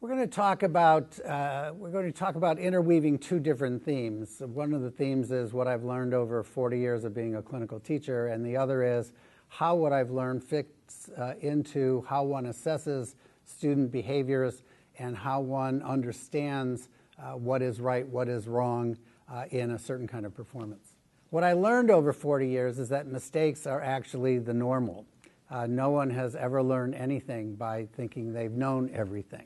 We're going to talk about interweaving two different themes. One of the themes is what I've learned over 40 years of being a clinical teacher, and the other is how what I've learned fits into how one assesses student behaviors and how one understands what is right, what is wrong in a certain kind of performance. What I learned over 40 years is that mistakes are actually the normal. No one has ever learned anything by thinking they've known everything.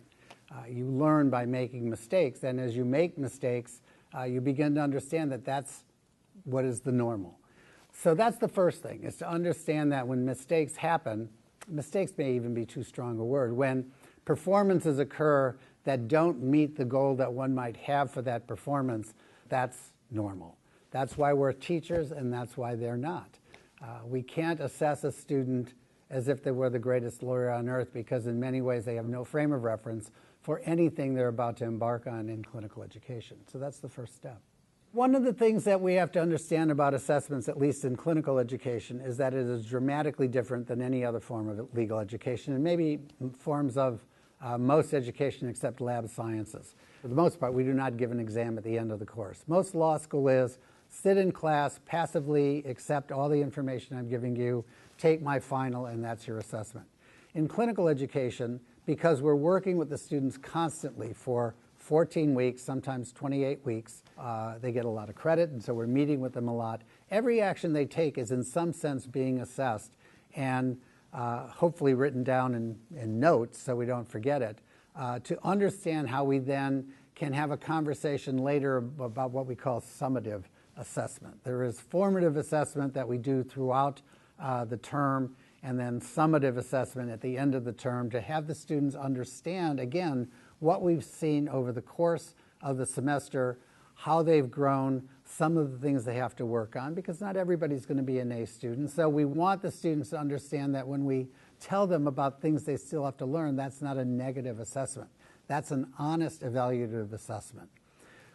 You learn by making mistakes, and as you make mistakes, you begin to understand that that's what is the normal. So that's the first thing, is to understand that when mistakes happen, mistakes may even be too strong a word, when performances occur that don't meet the goal that one might have for that performance, that's normal. That's why we're teachers, and that's why they're not. We can't assess a student as if they were the greatest lawyer on earth, because in many ways they have no frame of reference for anything they're about to embark on in clinical education. So that's the first step. One of the things that we have to understand about assessments, at least in clinical education, is that it is dramatically different than any other form of legal education, and maybe forms of most education except lab sciences. For the most part, we do not give an exam at the end of the course. Most law school is sit in class, passively accept all the information I'm giving you, take my final, and that's your assessment. In clinical education, because we're working with the students constantly for 14 weeks, sometimes 28 weeks, they get a lot of credit, and so we're meeting with them a lot. Every action they take is in some sense being assessed and hopefully written down in notes so we don't forget it, to understand how we then can have a conversation later about what we call summative assessment. There is formative assessment that we do throughout the term, and then summative assessment at the end of the term to have the students understand, again, what we've seen over the course of the semester, how they've grown, some of the things they have to work on, because not everybody's going to be an A student. So we want the students to understand that when we tell them about things they still have to learn, that's not a negative assessment. That's an honest evaluative assessment.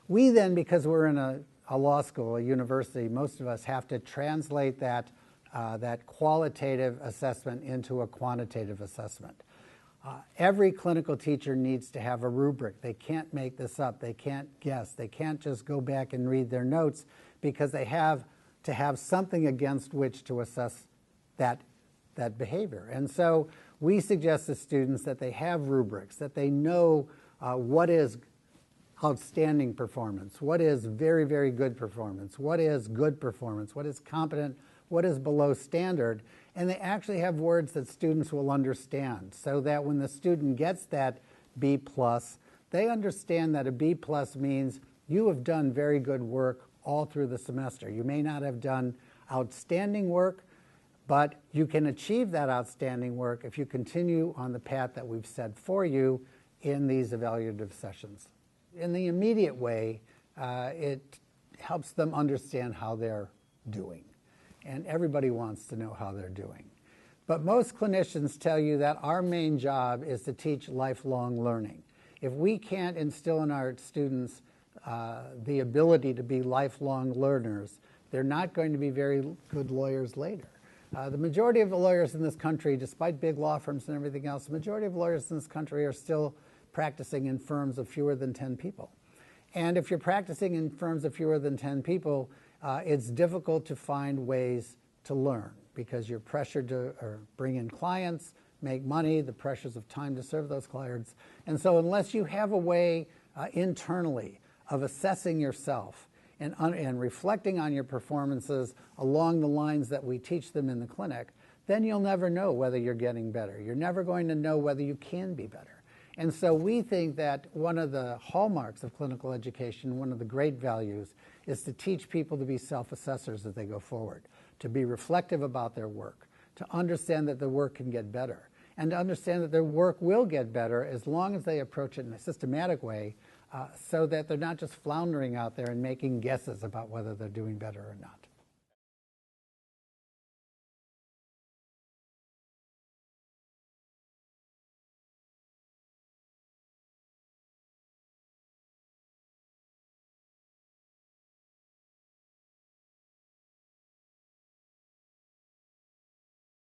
We then, because we're in a law school, a university, most of us have to translate that qualitative assessment into a quantitative assessment. Every clinical teacher needs to have a rubric. They can't make this up. They can't guess. They can't just go back and read their notes, because they have to have something against which to assess that behavior. And so we suggest to students that they have rubrics, that they know what is outstanding performance, what is very, very good performance, what is good performance, what is competent, what is below standard, and they actually have words that students will understand, so that when the student gets that B+, they understand that a B+ means you have done very good work all through the semester. You may not have done outstanding work, but you can achieve that outstanding work if you continue on the path that we've set for you in these evaluative sessions. In the immediate way, it helps them understand how they're doing. And everybody wants to know how they're doing. But most clinicians tell you that our main job is to teach lifelong learning. If we can't instill in our students the ability to be lifelong learners, they're not going to be very good lawyers later. The majority of the lawyers in this country, despite big law firms and everything else, the majority of lawyers in this country are still practicing in firms of fewer than 10 people. And if you're practicing in firms of fewer than 10 people, it's difficult to find ways to learn, because you're pressured to bring in clients, make money, the pressures of time to serve those clients. And so unless you have a way internally of assessing yourself and reflecting on your performances along the lines that we teach them in the clinic, then you'll never know whether you're getting better. You're never going to know whether you can be better. And so we think that one of the hallmarks of clinical education, one of the great values, is to teach people to be self-assessors as they go forward, to be reflective about their work, to understand that their work can get better, and to understand that their work will get better as long as they approach it in a systematic way, so that they're not just floundering out there and making guesses about whether they're doing better or not.